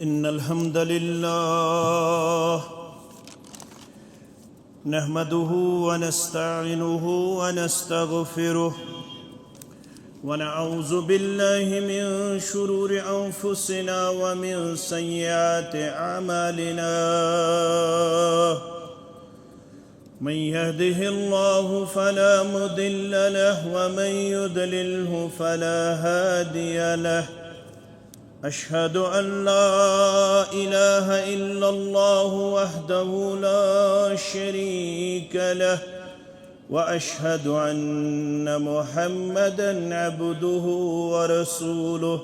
إن الحمد لله نحمده ونستعينه ونستغفره ونعوذ بالله من شرور أنفسنا ومن سيئات أعمالنا من يهده الله فلا مضل له ومن يضلله فلا هادي له أشهد أن لا إله إلا الله وحده لا شريك له وأشهد أن محمدًا عبده ورسوله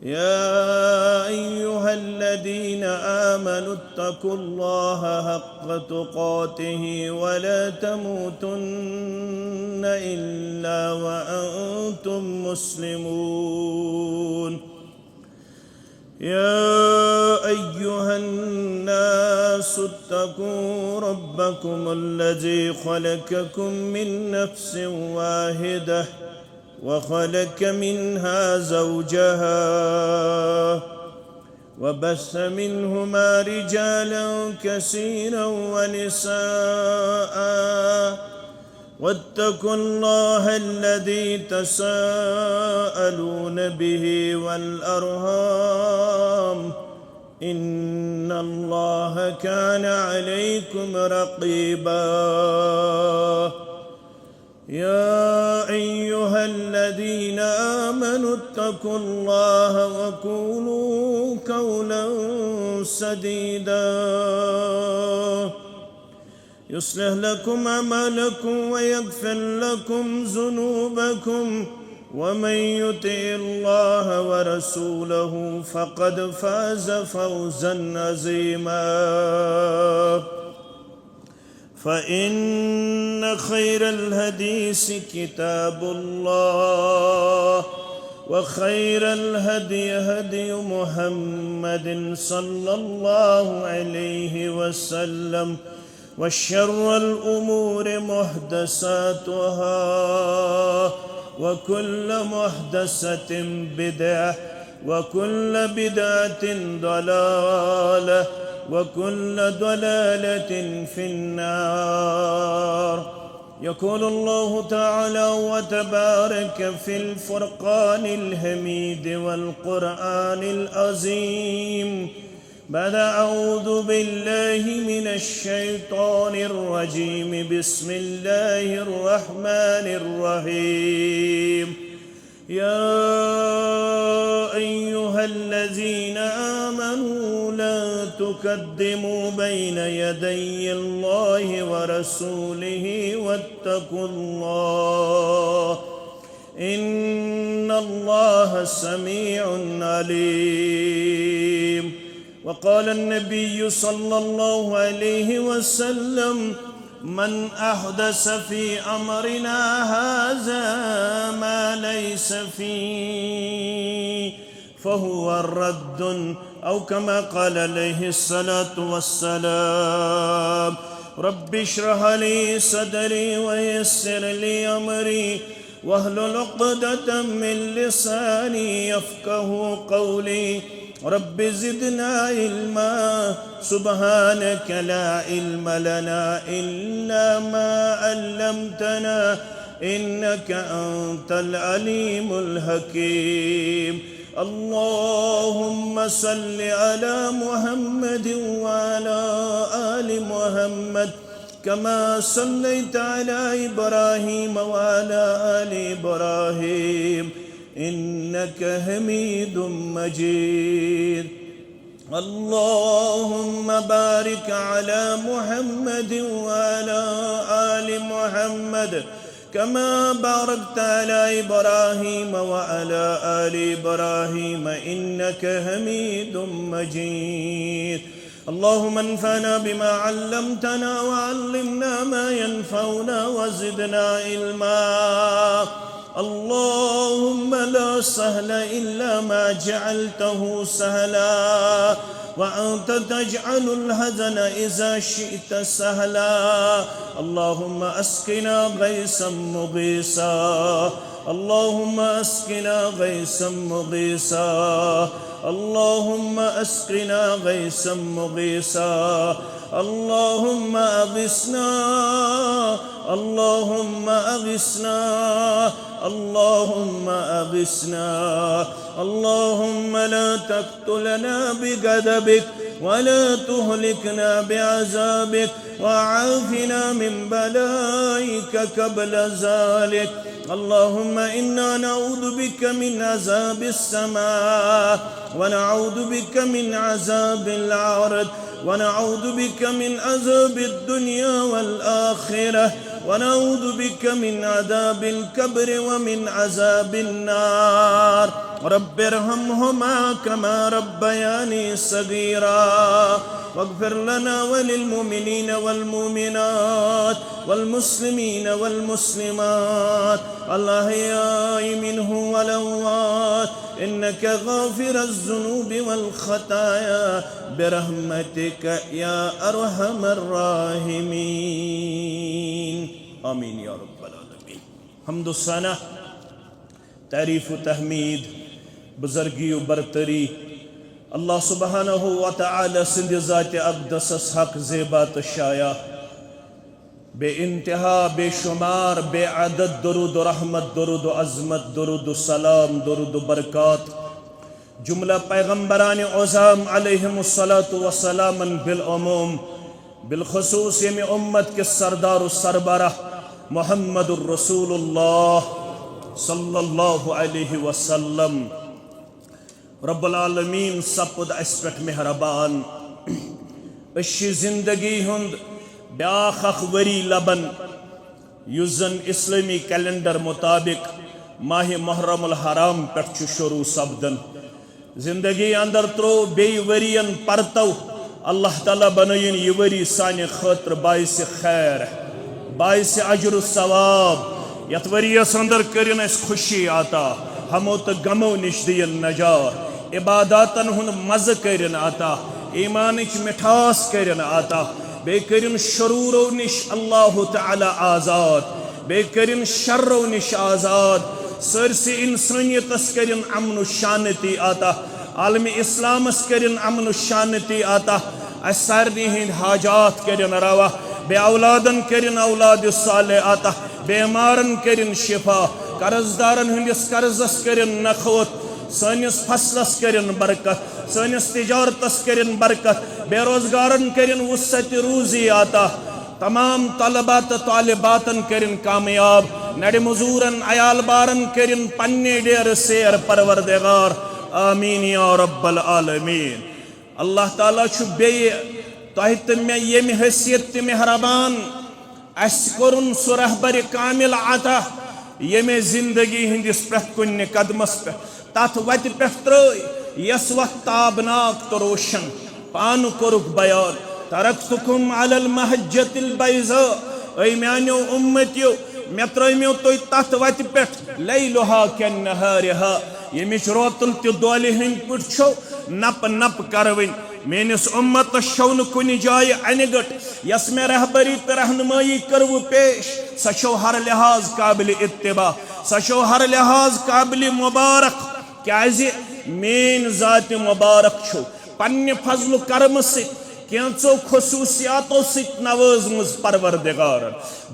يا أيها الذين آمنوا اتقوا الله حق تقاته ولا تموتن إلا وأنتم مسلمون يا أيها الناس اتقوا ربكم الذي خلقكم من نفس واحدة وخلق منها زوجها وبث منهما رجالا كثيرا ونساء واتقوا الله الذي تساءلون به والأرحام إن الله كان عليكم رقيبا يا أيها الذين آمنوا اتقوا الله وقولوا قولا سديدا يصلح لكم أعمالكم ويغفر لكم ذنوبكم ومن يطع الله ورسوله فقد فاز فوزا عظيما فإن خير الحديث كتاب الله وخير الهدي هدي محمد صلى الله عليه وسلم وشر الأمور محدثاتها وكل محدثة بدعة وكل بدعة ضلالة وكل ضلالة في النار. يقول الله تعالى وتبارك في الفرقان الحميد والقرآن العظيم بعد أعوذ بالله من الشيطان الرجيم بسم الله الرحمن الرحيم يا أيها الذين آمنوا لا تقدموا بين يدي الله ورسوله واتقوا الله إن الله سميع عليم. وقال النبي صلى الله عليه وسلم من أحدث في أمرنا هذا ما ليس فيه فهو رد أو كما قال عليه الصلاة والسلام. رب اشرح لي صدري ويسر لي أمري واحلل عقدة من لساني يفقه قولي رب زدنا علما سبحانك لا علم لنا إلا ما علمتنا إنك أنت العليم الحكيم. اللهم صل على محمد وعلى آل محمد كما صليت على إبراهيم وعلى آل إبراهيم إنك حميد مجيد. اللهم بارك على محمد وعلى آل محمد كما باركت على إبراهيم وعلى آل إبراهيم إنك حميد مجيد. اللهم انفعنا بما علمتنا وعلمنا ما ينفعنا وزدنا علما. اللهم لا سهل إلا ما جعلته سهلا وأنت تجعل الحزن إذا شئت سهلا. اللهم أسقنا غيثا مغيثا اللهم اسقنا غيثا مغيثا اللهم اسقنا غيثا مغيثا اللهم اغثنا اللهم اغثنا اللهم اغثنا اللهم لا تقتلنا بغضبك ولا تهلكنا بعذابك وعافنا من بلائك قبل ذلك اللهم إنا نعوذ بك من عذاب السماء ونعوذ بك من عذاب العرض ونعوذ بك من عذاب الدنيا والآخرة ونعوذ بك من عذاب القبر ومن عذاب النار رب ارحمهما كما ربياني صغيرا واغفر لنا وللمؤمنين والمؤمنات والمسلمين والمسلمات الأحياء منهم والأموات إنك غافر الذنوب والخطايا برحمتك يا أرحم الراحمين آمين يا رب العالمين حمد الثنا تعریف و تحمید بزرگی و برتری اللہ سبحانہ و تعالی سند ذات اقدس حق زیبات شایع بے انتہا بے شمار بے عدد درود و رحمت درود و عظمت درود و سلام درود و برکات جملہ پیغمبران عظام علیہم الصلاة والسلام بالعموم بالخصوص یمی امت کے سردار و سربراہ محمد الرسول اللہ صلی اللہ علیہ وسلم رب العالمین سپد اس پہ مہربان اشی زندگی ہند بیاخ وری لبن یزن اسلامی کیلنڈر مطابق ماہ محرم الحرام پہ شروع سپدن زندگی اندر ترو بی ورین پرتو اللہ تعالیٰ بنائین یہ وری سانی خاطر باعث خیر باعث اجر و ثواب یت وریس اندر کرن اس خوشی آتا ہمو تو غمو نش دین نجات عباداتن ہن مزہ کرن آتا ایمانچ مٹھاس کرن آتا بے کرن شرورو نش اللہ تعالی آزاد بے کرن شرو نش آزاد سرسی انسانیتس کرن امن و شانتی آتا عالم اسلام اس کرن امن و شانتی آتا سارنی ہند حاجات کرن روا بے اولادن کرن اولاد صالح آتا بیمارن کرن شفا قرضدارن ہندس قرضس کرن نخوت سانس فصلس کرن برکت سانس تجارتس کرن برکت بے روزگارن کرن وسعت روزی آتا تمام طلبات طالباتن کرن کامیاب نڑ مزورن عیال بارن کرن پنی ڈیر سیر پروردگار آمین یا رب العالمین اللہ تعالیٰ چھو بے تحت میں یہ حیثیت مہربان اس کرن سو رہبر کامل عطا یہ میں زندگی ہندس پہ کن قدمس پہ تات وت پہ ترئی یس وقت تابناک تو روشن پان کرک بیان ترکتکم علی المحجت البیضاء اے میانیو امتیو میں ترمیو تو تات وت پہ لیلہا کنہارہا یہ مچ روتل تی دولی ہند پٹ چھو نپ نپ کروین مینس امت شون کن جائے انگٹ یس میں رہبری تو رہنمائی کرو پیش سچو ہر لحاظ قابل اتباع سچو ہر لحاظ قابل مبارک کیازِ مین ذات مبارک چھو پنہ فضل و کرم ست کینچو خصوصیاتو ست نوازمز پروردگار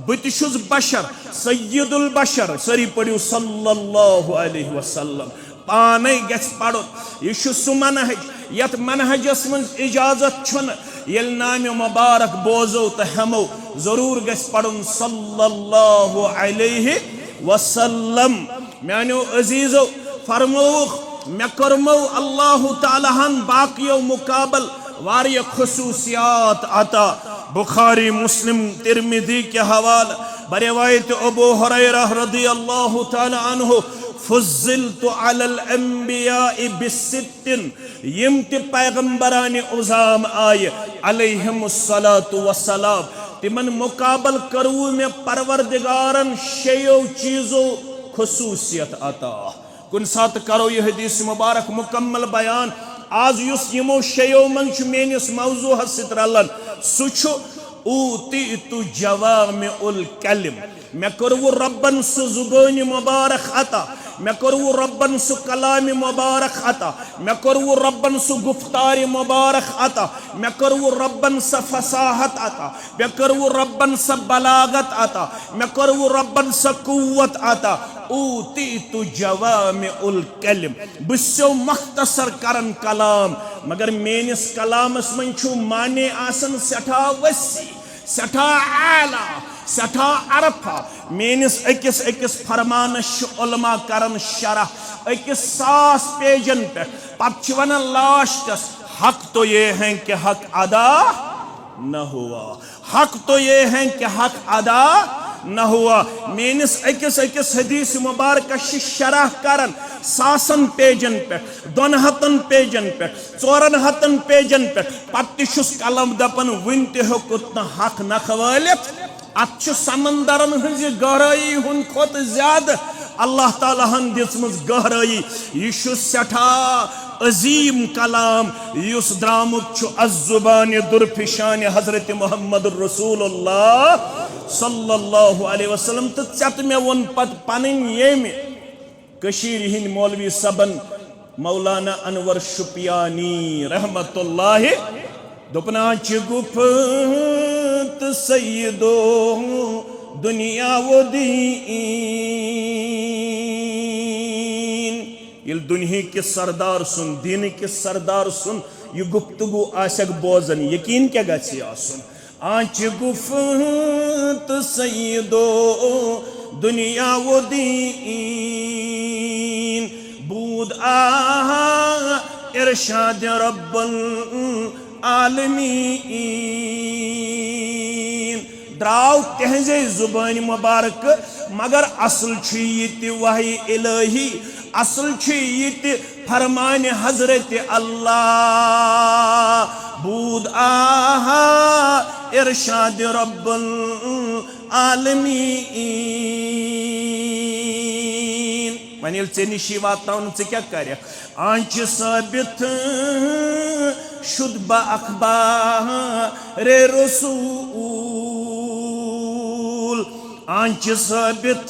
بتشز بشر سید البشر سری پڑھو صلی اللہ علیہ وسلم پانے گس پڑھو یہ سو منہج یت منہجس من اجازت چھن یل نام مبارک بوزو تو ہمو ضرور گس پڑھن صلی اللہ علیہ وسلم میانو عزیزو فرموخ میں کرمو اللہ تعالیٰ ہن باقیو مقابل واری خصوصیات عطا بخاری مسلم ترمذی کے حوالہ بروایت ابو ہریرہ رضی اللہ تعالیٰ عنہ فضلت علی الانبیاء بست یمت پیغمبران عظام آئے علیہم الصلاة والسلام تمن مقابل کرو میں پروردگارن شیو چیزو خصوصیت عطا کن سات کرو یہ حدیث مبارک مکمل بیان آز یس یمو شیو من چھ مینس موضوع ست رلن سچو ऊतीतु जवामिउल कलिम मे करवु रब्बन सु जुबानी मुबारक अता मे करवु रब्बन सु कलामी मुबारक अता मे करवु रब्बन सु गुफ्तारी मुबारक अता मे करवु रब्बन स फसाहत अता मे करवु रब्बन स बलागत अता मे करवु रब्बन स कुव्वत अता ऊतीतु जवामिउल कलिम बसो मख्तसर करन कलाम मगर मेनिस कलामस मन छु माने आसन सठा वसी सठा आला सठा अरफा मेनिस अकिस अकिस फरमानस उलमा करन शरह अकिस 100 पेजन पे पत वन लास्टस हक तो ये है कि हक अदा न हुआ हक तो ये है कि हक अदा न हुआ मेनिस अकिस अकिस हदीस मुबारक शरह करन 100 पेजन पे 200 पेजन पे 400 पेजन पे पत्तिशुस कलम दपन वन तुत हक नख वालित अत समंदरन हज गहराई हुन खोत ज्यादा अल्लाह ताला हन दिसमज गहराई यह सठा अजीम कलाम युस द्रामुत अज़्ज़ुबान दुरफिशान हजरत मुहम्मद रसूलुल्लाह सल्लल्लाहु अलैहि वसल्लम तो चत मे वन पत पन येम कशीर हिंद मौलवी सबन मौलाना अनवर शुपियानी रहमतुल्लाह दोपना गुफत सैयदो दुनिया वो दीन ये दुनिया के सरदार सुन दीन के सरदार सुन यह गुफ्तगू आशक बोजन यकीन क्या गछि आसुन आंच गुफ्त सैयदो दुनिया वो दीन बूद आहा इरशाद रब्बुल आलमीन द्राव तहजे जुबान मुबारक मगर असल ये वही इलाही असल ये फरमान हजरत अल्लाह बूद आहा इरशाद रब्बुल आलमीन वन ये निशी वातावन क्या कर आंच साबित शुद्ध अखबार रसूल आंच साबित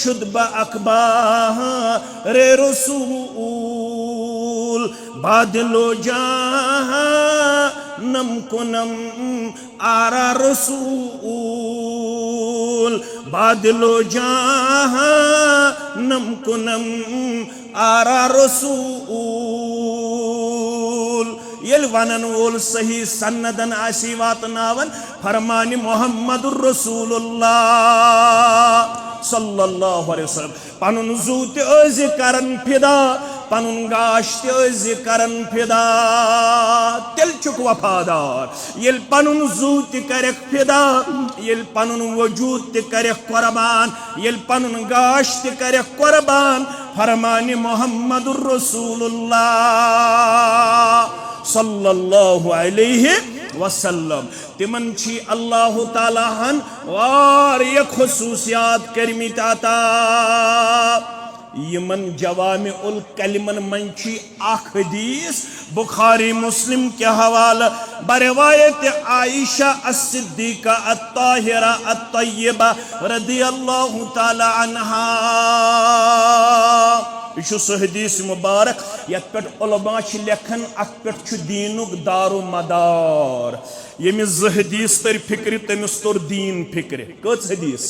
शुद्ध अखबार रसूल बादलो जहन्नम कुनम आरा रसूल बादलो जहन्नम कुनम आरा रसूल ये वनन वोल सही सन्नदन आसी वातनावन फरमान मुहम्मदुर रसूलुल्लाह सल्लल्लाहु अलैहि वसल्लम पनुन जूत अज करन फिदा पनुन गाश अज करन फिदा तिल चुक वफादार येल पनुन जूत करख फिदा येल पनुन वजूद करख कुर्बान येल पनुन गाश करख कुर्बान फरमान मुहम्मदुर रसूलुल्लाह सल्लल्लाहु अलैहि वसल्लम तिमन छी अल्लाह ताला हन वारिया खुसूसियात करमित अता यमन जवामिउल कलिमन मन छी आख हदीस बुखारी मुस्लिम के हवाला बरवायत आयशा as-सिद्दीका अत-ताहिरा अत-तय्यबा रदियल्लाहु ताला अन्हा यह हदीस मुबारक ये उलमा लेखन अत दीनुक दारो मदार यमिस हदीस तर फिक्र तमिस तोर दीन फिक्र कच हदीस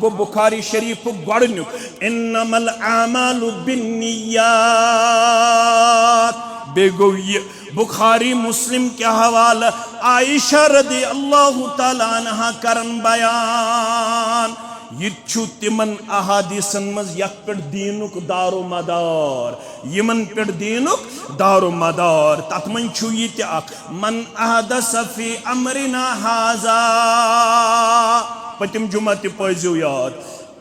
गो बुखारी शरीफ गोडनुक इन्नमल आमालु बिन्नियात बेगो ये बुखारी मुस्लिम के हवाला आयशा रदी अल्लाह ताला अन्हा करन बयान यु तिमन अहादीसन मज यथ पे दीनुक दारो मदार यमन पे दीनुक दारो मदार तथ मन मन अहदस फी अमरिना हाजा पतिम जुमा तजो याद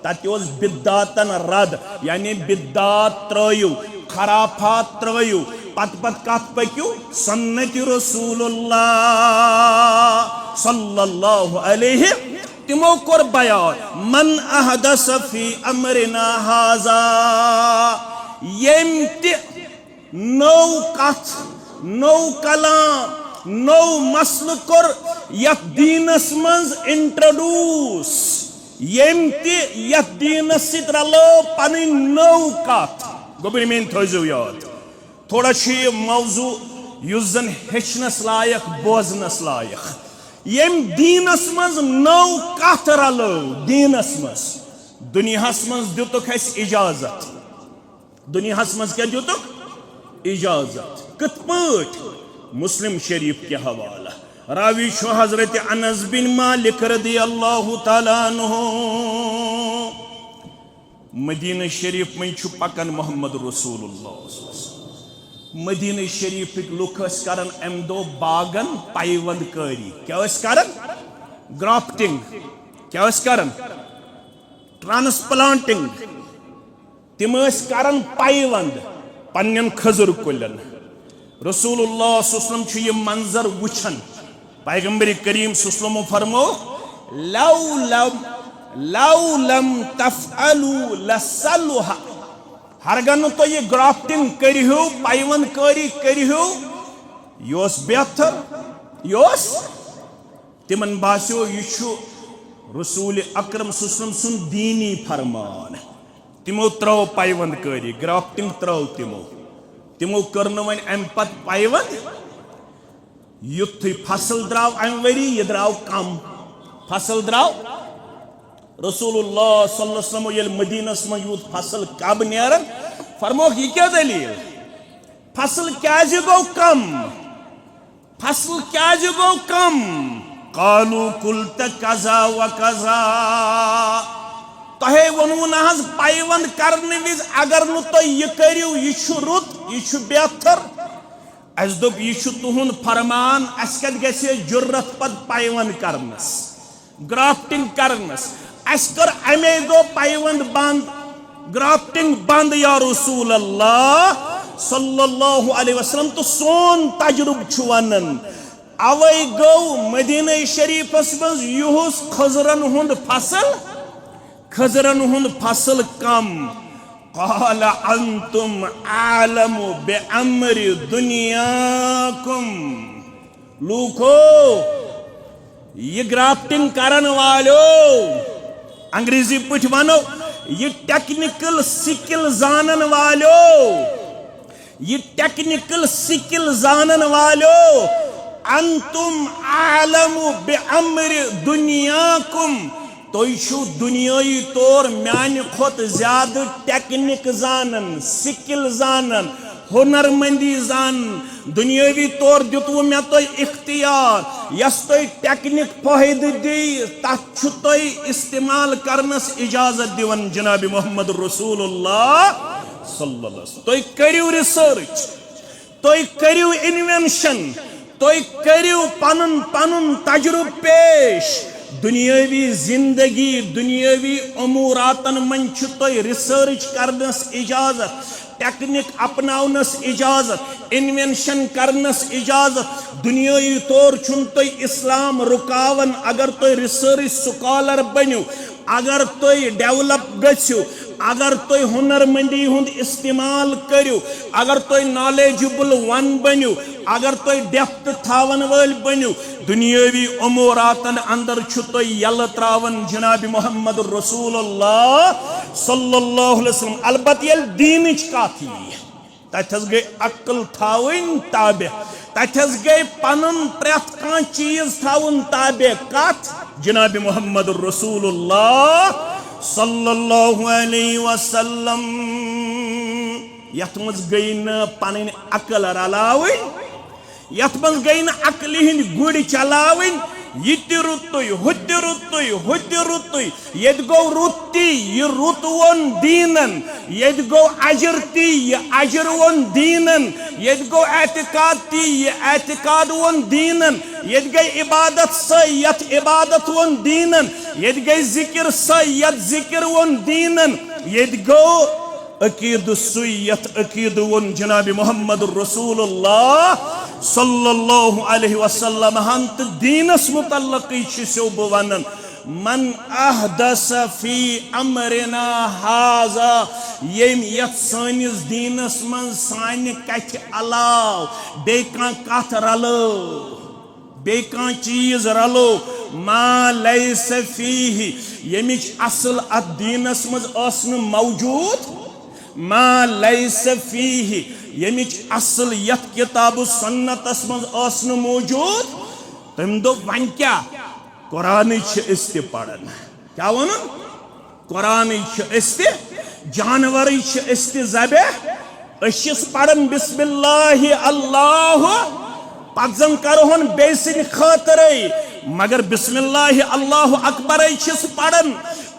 तत बिदातन रद यानी बिदात त्रयु खराफात त्रयु पत पत कत पक्यू सुन्नत रसूलुल्लाह सल्लल्लाहु अलैहि तिमो कोर बयान मन अहदस फी अमरिना हाजा यम ति नौ कथ नौ कलाम नौ मसल कोर यथ दीनस मंज इंट्रोड्यूस यम यथ दीनस सित रलो पन नौ कथ गोबर मेन थो याद थोड़ा मौजू युस जन हेचनस लायक बोजनस लायक यम दीनस मज नौ कथ रलो दीनस मज दुनियास मज दितुक इजाजत दुनियास मज क्या दितुक इजाजत कत पट मुस्लिम शरीफ के हवाला रावी शो हजरत अनस बिन मालिक रदियल्लाहु तआला अन्हु मदीना शरीफ में छु पकन मोहम्मद रसूलुल्लाह मदीना शरीफ लुक करन अम दो बागन पाइवंद कारी क्या करन ग्राफ्टिंग क्या करन ट्रांसप्लांटिंग तिम करन पाइवंद पन्न खजुर कुलन रसूलुल्लाह सल्लल्लाहु अलैहि वसल्लम मंजर वुछन पैगंबर करीम सल्लल्लाहु फरमो लौ लम तफअलु लसलुहा हरगन तो ये ग्राफ्टिंग करियो पाइवंद कारी करियो योस बेहतर योस तिमन बास्यो यु रसूल अकरम सल्लल्लाहु अलैहि वसल्लम सुन दीनी फरमान तिमो त्रो पाइवंद कारी ग्राफ्टिंग त्रो तिमो कर्न वन अम पत पाइवंद युथ फसल द्राव अम वरी ये द्राव कम फसल द्राव रसूलुल्लाह सल्लल्लाहु अलैहि वसल्लम ये मदीनस में यूत फसल कब नेरन फरमो ये क्या दलील फसल क्या गो कम फसल क्या गो कम कालू कुलत कजा व कजा तहे वनु ना पाइवंद करने विज अगर नु तो ये करियो ये रुत ये बेहतर अस दोप ये तुहुन फरमान अस कत गसे जुर्रत पद पाइवंद करनस ग्राफ्टिंग करनस अस कर अमे दो पाइवंद बंद ग्राफ्टिंग बंद या रसूल अल्लाह सल्लल्लाहु अलैहि वसल्लम तो सोन तजुर्ब छु वनन अवै गो मदीना शरीफस मज युहुस खजरन हुंद फसल कम क़ाल अंतुम आलमु बिअम्रि दुनियाकुम लूको ये ग्राफ्टिंग करन वालो अंग्रेजी पठ वनो ये टेक्निकल स्किल जानन वालो ये टेक्निकल स्किल जानन वालो अंतुम आलमु बिअम्रि दुनियाकुम तो दुनियाई तौर म्यान खोत ज्यादा टेक्निक जानन स्किल जानन हुनरमंदी जान दुनियावी तौर दितु मे तो इख्तियार यस तो टेक्निक फायदे दी तथ तो इस्तेमाल करनस इजाजत दिवन जनाब मोहम्मद रसूलुल्लाह सल्लल्लाहु अलैहि वसल्लम तो करियो रिसर्च तो करियो इन्वेंशन तो करियो पनुन पनुन तजुर्ब पेश दुनियावी जिंदगी दुनियावी अमूरातन मन तो रिसर्च करनस इजाजत टेक्निक अपनावनस इजाजत इन्वेंशन करनस इजाजत दुनियावी तौर छुन तो इस्लाम रुकावन अगर तो रिसर्च स्कॉलर बनो अगर तो डेवलप गो अगर तो हुनरमंदी हुंद इस्तेमाल करो अगर तो नॉलेजेबल वन बनो अगर तो डेप्थ थावन वाल बनो दुनियावी उमूरातन अंदर तो यल त्रावन जनाब मोहम्मद रसूलुल्लाह सल्लल्लाहु अलैहि वसल्लम अलबत ये दीनिच कथ तथस गई अक्ल थावन ताबे तथस गई पनुन प्रेथ कह चीज थावन ताबे कथ जनाब मोहम्मद रसूलुल्लाह सल्लल्लाहु अलैहि वसल्लम यथ मज गई न पन अकल रलावन यथ मज गई न अकल हिंद गुड़ चलावन यह रुतुय हुत रुतुय हुत रुतुय यद गो रुति यह रुत वोन दीनन यद गो अजर ती यह अजर वोन दीनन यद गो एतिकाद ती यह एतिकाद वोन दीनन यद गई इबादत स यथ इबादत वोन दीनन यद गई जिक्र स यथ जिक्र वोन दीनन यद गो अकीद सुयत अकीद वोन जनाब मोहम्मद रसूलुल्लाह सल्लल्लाहु अलैहि वसल्लम हंत दीनस मुतल्लक़ सो बह वनन मन अहदस फी अमरना हाजा यम यथ सानिस दीनस मन सानि कथ अलाव बे कथ रलो बे चीज रलो मा लैस फीहि यमिच असल अत दीनस मज असन मौजूद मा लैस फीहि यमिच असल यथ किताब सुन्नतस मज असन मौजूद तम दो वन क्या कुरान पढ़न क्या वन कुरान जानवर जबे पढ़न बिस्मिल्लाहि अल्लाह पन करहन बेसिन खातर मगर बिस्मिल्लाहि अल्लाह अकबर पढ़न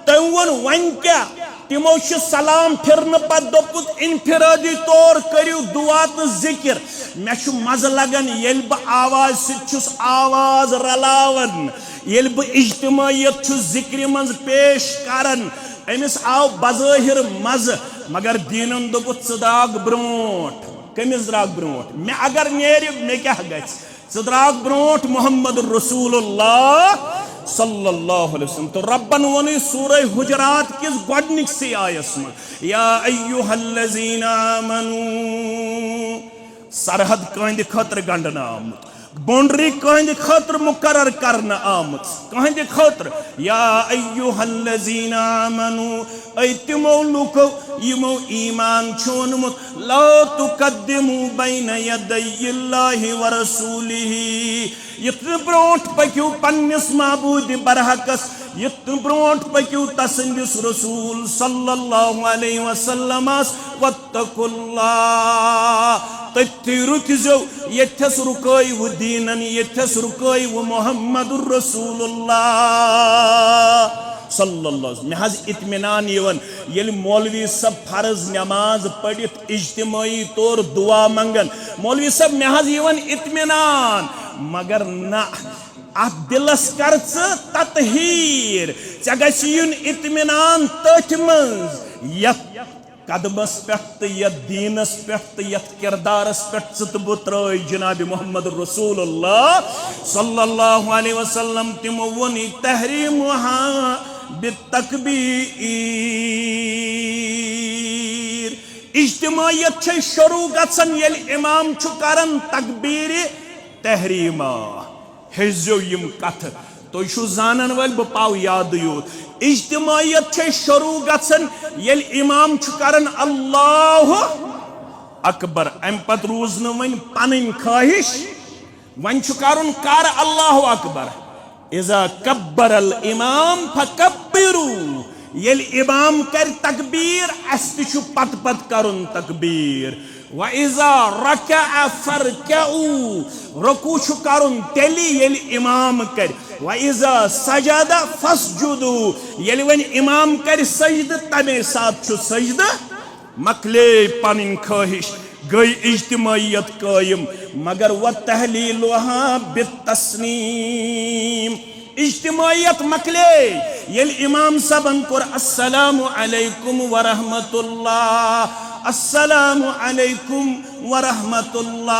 तम वन वन क्या तिमो सलाम फिरन पत दोपुत इनफिरादी तौर करियो दुआ तो जिक्र मे मज लगन येल बह आवाज सिस आवाज रलावन येल बह इज्तिमायत जिक्र मज पेश करन अमिस आव बज़ाहिर मज मगर दीनन दोपुत च द्राग ब्रोट कमिस द्राग ब्रोट मे अगर नेर मे क्या गछ द्राग ब्रोट मोहम्मद रसूलुल्लाह सल्लल्लाहु अलैहि वसल्लम तो रब्बन वन सूरह हुजरात किस गोडनिक से आयस में या अय्युहल्लज़ीना आमनू सरहद कहंद खतर गंडना आमुत बाउंड्री कहंद खतर मुकर्रर करना आमुत कहंद खतर या अय्युहल्लज़ीना आमनू ऐ तिमो लुको यमो ईमान छोनमुत ला तुकद्दिमू बैन यदयिल्लाहि व रसूलिही यत्न ब्रोट पक्यू पन्निस महबूद बरहकस यत्न ब्रोट पक्यू तसंदिस रसूल सल्लल्लाहु अलैहि वसल्लम वत्तकुल्लाह तथि रुकजो यथस रुकई वो दीनन यथस रुकई वो मोहम्मदुर रसूलुल्लाह सल्लल्लाहु मे हज इत्मीनान यवन येल मौलवी सब फर्ज नमाज पढ़ित इज्तिमाई तौर दुआ मंगन मौलवी सब मे हज यवन इत्मीनान मगर ना अत दिलस कर ततहीर चे गन इत्मीनान तथ मज यथ कदमस पे यथ दीनस पे यथ किरदारस पे बह त्र जनाब मोहम्मद रसूलुल्लाह सल्लल्लाहु अलैहि वसल्लम तिमो वोन तहरीमुहा बितकबीर इज्तिमायत शुरू गसन येल इमाम छु करन तकबीर तहरीमा हेजो यम कथ तो जानन वल बह पाव याद यूत इज्तिमायत शुरू गसन येल इमाम छु करन अल्लाह अकबर अम पत रूज न वन पन ख्वाहिश वन छु करन कर अल्लाह अकबर इज़ा कब्बर अल इमाम फकब्बिरू येल इमाम कर तकबीर अस छु पत पत करन तकबीर व इज़ा रकअ फरकऊ रुकू छु करन तेली येल इमाम कर व इज़ा सजदा फसजुदू येल वन इमाम कर सजद तमे साथ छु सजद मकले पन ख्वाहिश गई इज्तिमायत कायम मगर व तहलीलुहा बितस्नीम इज्तिमायत मकले येल इमाम सबन कर अस्सलामु अलैकुम व रहमतुल्लाह अस्सलामु अलैकुम व रहमतुल्लाह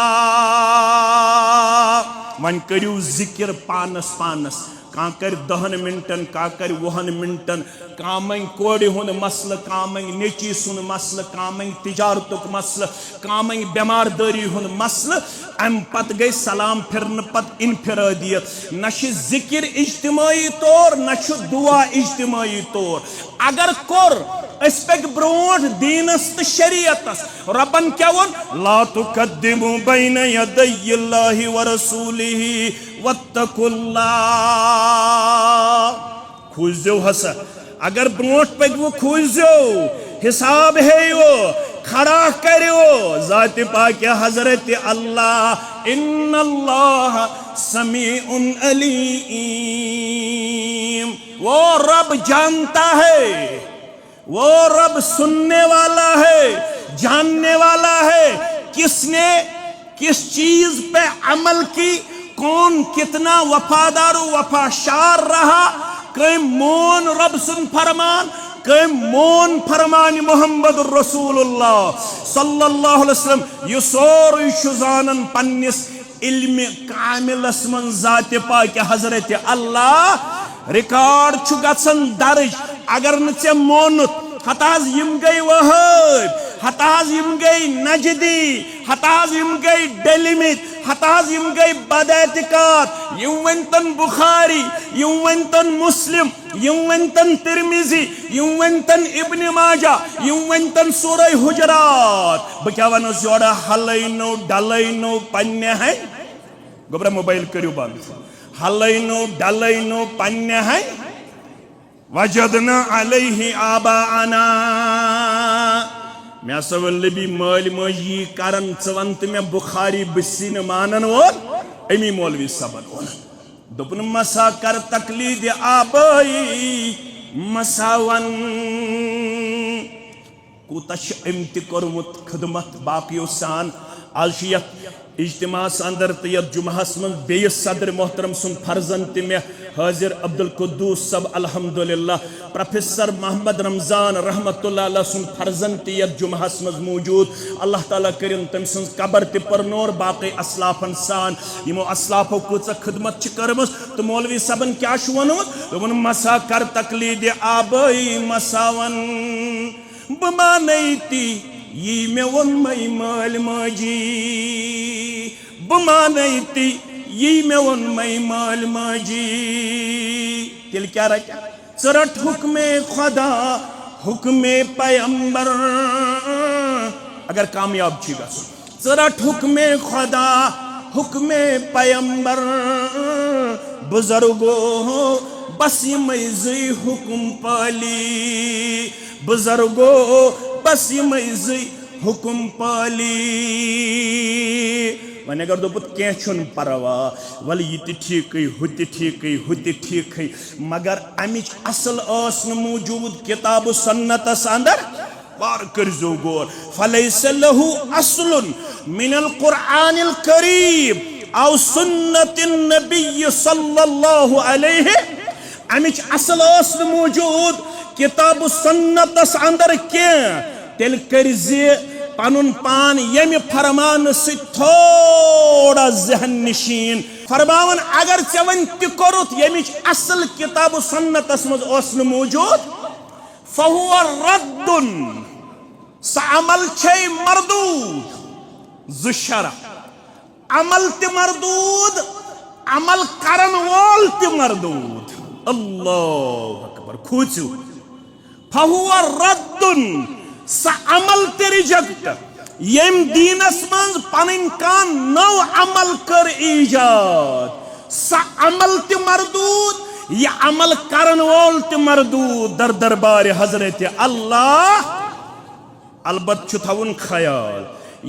वन करियो जिक्र पानस पानस कह कर 10 मिनटन कह कर 20 मिनटन कह मंग कोड़ हुन मसल कह मंग नेची सुन मसल कह मंग तिजारतुक मसल कह मंग बेमारदारी हुन मसल अम पत गई सलाम फिरन पत इनफिरादियत न जिक्र इज्तिमाई तौर न दुआ इज्तिमाई तौर अगर कोर पे ब्रोट दीनस तो शरीयतस रबन क्या वन ला तुकद्दिमू बैन यदयिल्लाहि व रसूलिही वत्तकुल्लाह खुजो हसा अगर ब्रोट पे वो खुजो हिसाब है वो खड़ा करो जात पाक हजरत अल्लाह इन्नल्लाह समीउन अलीम वो रब जानता है वो रब सुनने वाला है जानने वाला है किसने किस चीज पे अमल की कौन कितना वफादार वफाशार रहा कई मोन रब सुन फरमान कई मोन फरमान मोहम्मद रसूलुल्लाह सल्लल्लाहु अलैहि वसल्लम ये सोर शुजानन पन्निस इल्म कामिलस मन जात पाक हजरत अल्लाह रिकॉर्ड छु गसन दर्ज अगर न चे मोनुत हताज यम गई वहाब हताज यम गई नजदी हताज यम गई डेलिमित हताज यम गई बदएतिकाद यम वंतन बुखारी यम वंतन मुस्लिम यम वंतन तिरमिजी यम वंतन इब्न माजा यम वंतन सूरह हुजरात बक्या वनो जोड़ा हलैनो डलैनो पन्ने है गोबरा मोबाइल करियो बंद हलैनो डलैनो पन्ने है वजदना अलैहि आबाअना मैं सवल भी मल मजी करन चवंत में बुखारी बिसिन मानन और अमी मौलवी सबन और दुपन मसा कर तकलीद आबाई मसावन कुतश इम्ति करमुत खदमत बाकियो सान आलशियत इज्तिमास अंदर तयत जुमहस मन बेयस सदर मोहतरम सुन फर्जन तिमे हाजिर अब्दुल कुद्दूस सब अल्हम्दुलिल्लाह प्रोफेसर मोहम्मद रमजान रहमतुल्लाह अलैह सुन फर्जन तयत जुमहस मन मौजूद अल्लाह ताला करिन तम सुन कबर ते परनोर बाकी अस्लाफन सान यमो अस्लाफो कुछ खिदमत छ करमस तो मौलवी सबन क्या छु वनोत दोन मसा कर तकलीद आबाई मसावन बमानैती ये मे वन मई माल माजी बमानैती ये मे वन मई माल माजी तिल क्या रहा चरट हुक्मे खुदा हुक्मे पैगंबर अगर कामयाब छी गस चरट हुक्मे खुदा हुक्मे पैगंबर बुजुर्गो बस ये हुक्म पाली बुजुर्गो बस ये हुक्म पाली वन अगर दोपुत कैन परवा वल ये ठीक हु ठीक मगर अमिच असल मौजूद किताब सन्नत अंदर बार करजो गौर फलैस लहु अस्लुन मिनल कुरआनिल करीम औ सुन्नतिन नबी सल्लल्लाहु अलैहि अमिच असल मौजूद किताब सन्नत अंदर क्या तेल करजे पनुन पान यम फरमान से थोड़ा जहन निशीन फरमावन अगर चवन तुरुत यमिच असल किताब सन्नत मज मौजूद फहुवा रद्दुन स अमल छे मरदूद जुशरा अमल ते मरदूद अमल करन वोल ते मरदूद अल्लाह अकबर खूचू फहुवा रद्दुन स अमल ते रिजेक्ट यम दीनस मंज पनिन कान नौ अमल कर ईजाद स अमल ते मरदूद ये अमल करन वोल ते मरदूद दर दरबार हजरत अल्लाह अलबत छु थवन ख्याल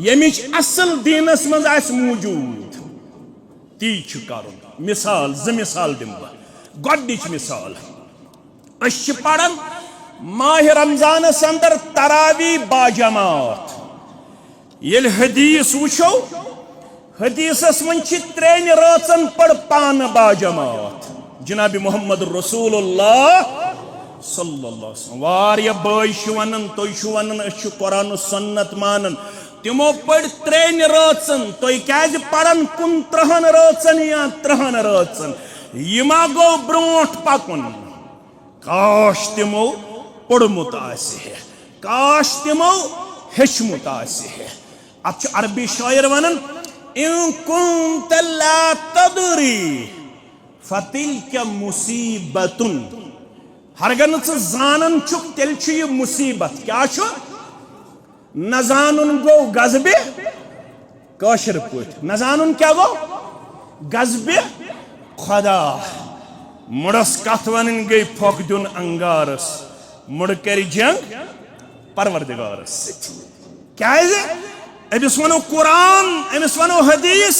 यमिच असल दीनस मंज आस मौजूद ती छु करुन मिसाल ज मिसाल दिमबा गोडिच मिसाल अश पढ़न माह रमजान अंदर तरावी बाजमात ये हदीस वुचो हदीसस मन त्रेन राचन पड़ पान बाजमात जनाब मोहम्मद रसूलुल्लाह सल्लल्लाहु अलैहि वसल्लम वारिया बाय वनन तुय वनन अश कुरान सुन्नत मानन तिमो पड़ त्रेन राचन तुय क्याज पड़न 39 राचन या 3 राचन यमा गो ब्रोट पकुन काश तिमो पढ़मुत आसे काश तिमो हेचमुत आसे अब अरबी शायर वनन इन कुंत ला तदरी फतिल्का मुसीबतुन हरगन जानन छुक तेल छु ये मुसीबत क्या छु न जानन गो गजबे काशिर पट न जानन क्या गो गजबे खुदा मुड़स कथ वन गई फोक दुन अंगारस मुड़ कर जंग परवरदिगारस क्या अमिस वनो कुरान अमिस वनो हदीस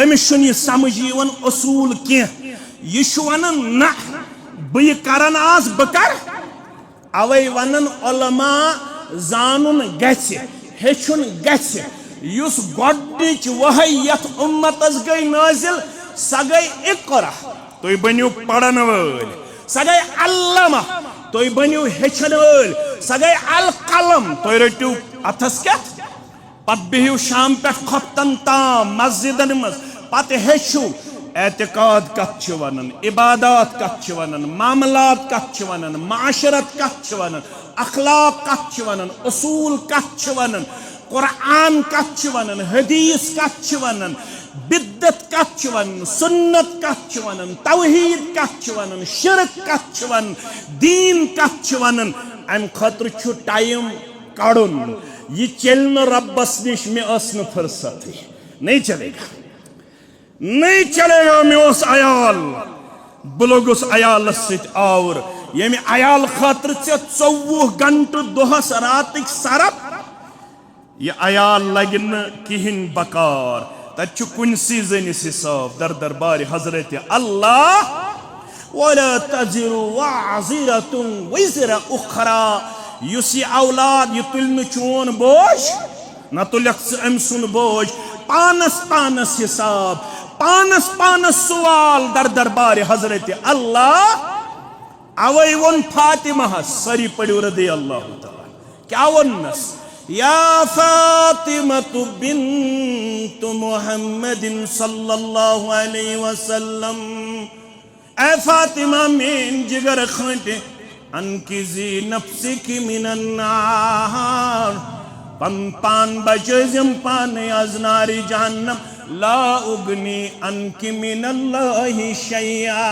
अमिस यह समझ यवन असूल कह यह वन न बह करन आज बह कर अवे वन उलमा जानन हेचुन युस गोडनिच वही यथ उम्मतस गई नाजिल स गई इक़रा तुय बनियो पढ़न वल स गई अल्लमा तुय बनियो हेचन वल स गई अल कलम तुय रटियो अथस क्या पत बिहियो शाम पे खफ्तन ताम मस्जिदन मज पत हेचु एतिकाद कत वनन, इबादत कत वनन, मामलात कत वनन, माशरत कत वनन, अखलाक कत वनन, उसूल कत वनन, कुरान कत वनन, हदीस कत वनन, बिद्दत कत वनन, सुन्नत कत वनन, तौहीद कत वनन, शिरक कत वनन, दीन कत वनन। अम खतर छु टाइम काड़ुन, ये चल न रब्बस निश में न फुर्सत, नहीं चलेगा, नहीं चलेगा। मे उस अयाल बह लोगुस अयाल आवर ये अयाल खतर 24 घंटे दोहस रात सरफ, यह अयाल लगे न कहिन बकार। तु कुनसी जनिस हिसाब दर दरबार हजरत अल्लाह, वला तज़िरु वाज़िरतुन विज़रा उखरा, युस यह औलाद यह तुल न चोन बोझ न तुलक अम सुन बोझ, पानस पानस हिसाब, पानस पानस सवाल दर दरबार हजरत अल्लाह। अवै वोन फातिमा सरी पड़ो रदी अल्लाह ताला, क्या वोन्नस, या फातिमतु बिन्तु मुहम्मदिन सल्लल्लाहु अलैहि वसल्लम, ए फातिमा मेन जिगर खंटे, अनकिज़ी नफ्सिकी मिनन नार, पन पान बचज़म पान अज़नारी जहन्नम, ला उगनी अनकी मिनल्लाहि शैया।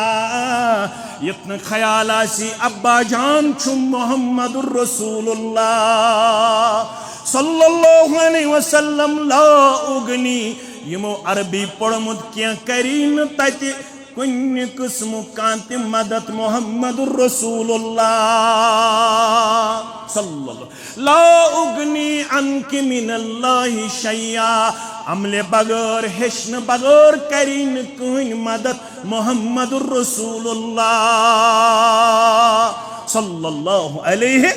इतन ख्याल आसी अब्बा जान छु मुहम्मदुर रसूलुल्लाह सल्लल्लाहु अलैहि वसल्लम, ला उगनी यमो अरबी पढ़मुत क्या करीन तति कुन किस्म कांति मदद मुहम्मदुर रसूलुल्लाह सल्लल्लाहु, ला उगनी अनकी मिनल्लाहि शैया, अमले बगैर हेशन बगैर करीन कुन मदद मुहम्मदुर रसूलुल्लाह सल्लल्लाहु अलैहि।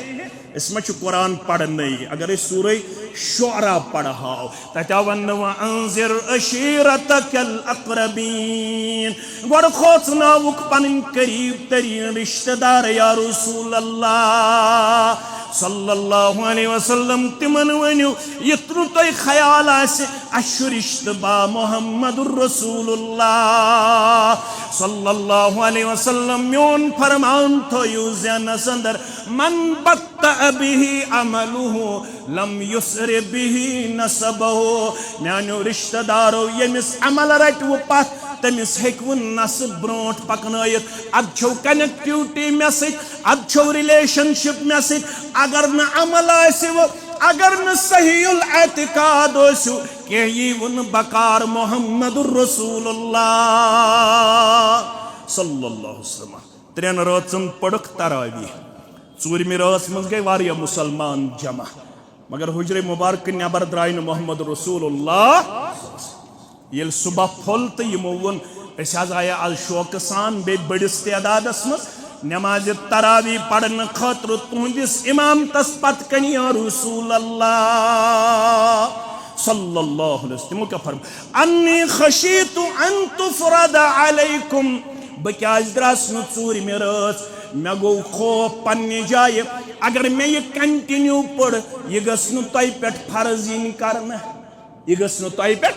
इसमें कुरान पढ़ने, अगर सूरह शुअरा पढ़ाओ तवन वअंज़िर अशीरतकल अक़रबीन, गोड़ खोसनावुक पन करीब तरीन रिश्तेदार या रसूल अल्लाह सल्लल्लाहु अलैहि वसल्लम। तिमन वनु यत्नु तो ख्याल आसे अशु रिश्तबा मुहम्मदुर रसूलुल्लाह सल्लल्लाहु अलैहि वसल्लम, म्योन फरमान थो यूज़न संदर, मन बत्ता बिही अमलुहु लम युसर बिही नसबहु। म्यानो रिश्तेदारो यमिस अमल रट वो पात तमिस हेकु नसब ब्रोट पकनायत, अदछो कनेक्टिविटी में से, अदछो रिलेशनशिप में से, अगर न अमल आसे वो, अगर न सहीउल एतिकाद ओसु के ये उन बकार मुहम्मदुर रसूलुल्लाह सल्लल्लाहु अलैहि वसल्लम। 3 रातन पड़क तरावी, 4 रात मज गई वारिया मुसलमान जमा, मगर हुजरे मुबारक नबर द्राय मुहम्मद रसूलुल्लाह। ये सुबह फुल तो यमो वोन आया आज शौक सान बे बड़िस तदादस मज नमाज तरावी पढ़न खतर तुहदिस इमाम तस पत कन या रसूल अल्लाह सल्लल्लाहु अलैहि वसल्लम। तिमो क्या फरम, अन्नी खशीतु अन तुफरद अलैकुम, बह क्या द्रास न 4 रात, मे गो खौफ पन्ने जाय, अगर मे ये कंटिन्यू पढ़ यह गस न तय पे फर्ज इन करना, यह गस न तय पे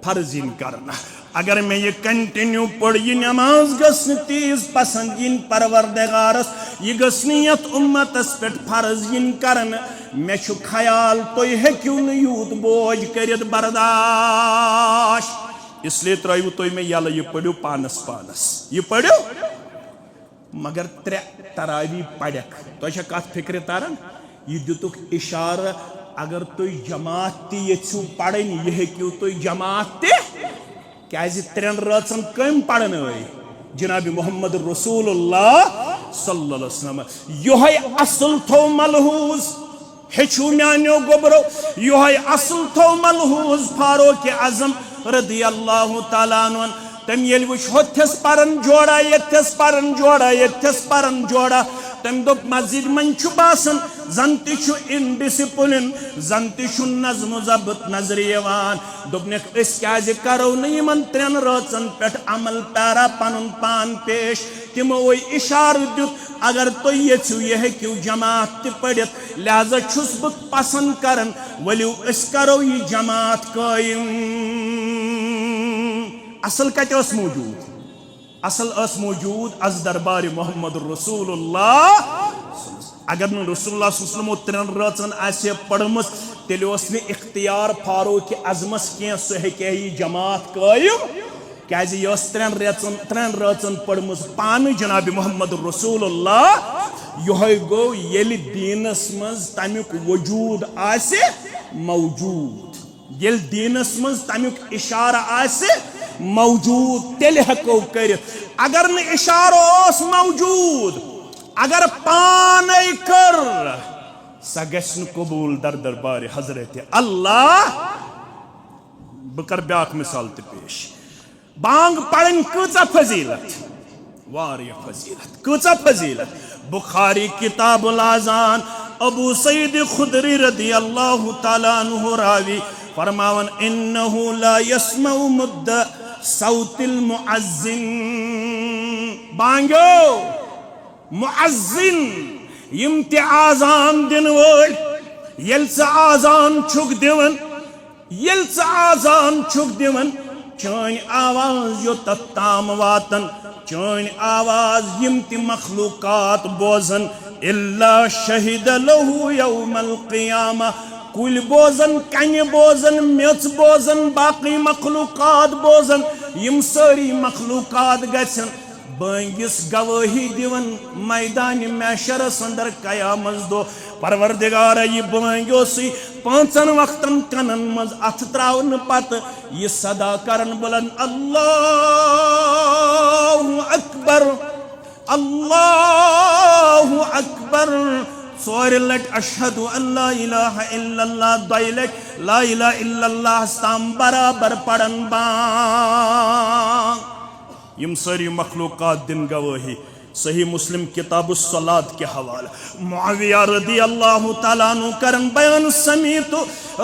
फर्ज इन करना। अगर मैं ये कंटिन्यू पढ़ ये नमाज गस्न तीज पसंद इन परवरदिगारस, ये गस्नियत उम्मतस पे फर्ज इन करन, मे छु ख्याल तुम हेक्यू न यूत बोझ करित बर्दाश्त, इसलिए त्रयु तुम मे यल ये पढ़ो पानस पानस, ये पढ़ो। मगर 3 तरावी पढ़क तो कत फिक्र तरन, यह दितुक इशारा, अगर तुम जमात तु पढ़न यह हेक्यू तुम जमात ते, क्या 3 रातन कम पढ़न जनाब मुहम्मद रसूलुल्लाह सल्लल्लाहु अलैहि वसल्लम। योहै असल थो मलहूज हेचु म्यानो गोबरो, योहै असल थो मलहूज फारूक आजम रदियल्लाहु ताला अन्हु। तम ये होथस परन जोड़ा यथस परन जोड़ा यथस परन जोड़ा, तम दोप मस्जिद मन छु बासन जन छु इनडिसिप्लिन, जन छु नज़्म ज़ब्त नजर यवान। दोपने अस क्या करो न यमन 3 रातन पे अमल पैरा पनुन पान पेश। तिमो वो इशार दुत, अगर तो ये हेक्यू जमात त पढ़ित, लिहाजा छुस बह पसंद करन वलियो अस करो ये जमात कायम। असल कत मौजूद असल मौजूद अज दरबार मोहम्मद रसूलुल्लाह अगर न रसूलुल्लाह सल्लल्लाहु अलैहि वसल्लम 3 रचन आसे पढ़मस तेल इख्तियार फारूक आजमस कह सह हे जमात कायम क्या 3 रचन पढ़मस पान जनाब मोहम्मद रसूलुल्लाह यह गो येल दीनस मज तमुक वजूद आसे मौजूद येल दीनस मज तमुक इशारा आसे मौजूद तेल हको कर अगर न इशारो मौजूद अगर पान कर सा गन कबूल दर दरबार हजरत अल्लाह बह कर ब्याक मिसाल त पेश बांग पढ़न कचा फजीलत वारिया फजीलत कचा फजीलत बुखारी किताबुल आज़ान अबू सईद खुदरी रदी अल्लाह ताला अन्हु रावी फरमावन इन्नहु ला यस्मउ मुद्द सौतिल मुअज्जिन बांगो मुअज्जिन यमति आज़ान दिन वोल यल आज़ान छुक दिवन यल आज़ान छुक दिवन चान आवाज यो तत्ताम वातन चान आवाज यमति मखलूकात बोजन इल्ला शहिद लहु यौमल क़ियामा कुल बोजन कन बोजन मेच बोजन बाकी मखलूकात बोजन यम सारी मखलूकात गसन बंगिस गवाही दिवन मैदान मैशरस अंदर कयामत दो परवरदिगार यह बंगो सी 5 वक्तन कनन मज अथ त्रावन पत यह सदा करन बुलंद अल्लाहु अकबर अल्लाहु अकबर 4 लट अशहदु अल्ला इलाहा इल्लल्लाह 2 लट ला इलाहा इल्लल्लाह ताम बराबर पढ़न बांग यम सारी मखलूकात दिन गवाही सही मुस्लिम किताबुस सलात के हवाला मुआविया रदी अल्लाह ताला अन्हु करन बयान समीतु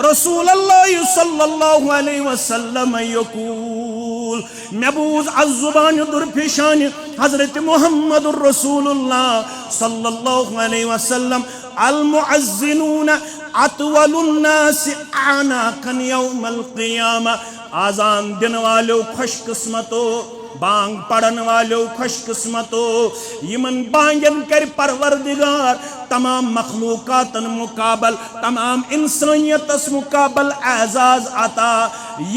रसूलुल्लाह सल्लल्लाहु अलैहि वसल्लम यकूल महबूज अज़ुबान दुरफिशान हजरत मुहम्मद रसूलुल्लाह सल्लल्लाहु अलैहि वसल्लम अल मुअज्जिनून अतवलुन नास आनाकन यौमल क़ियामा आज़ान दिन वालों खुशकिस्मतो बांग पढ़न वालों खुशकिस्मतो यमन बांगन कर परवरदिगार तमाम मखलूकातन मुकाबल तमाम इंसानियतस मुकाबल एजाज आता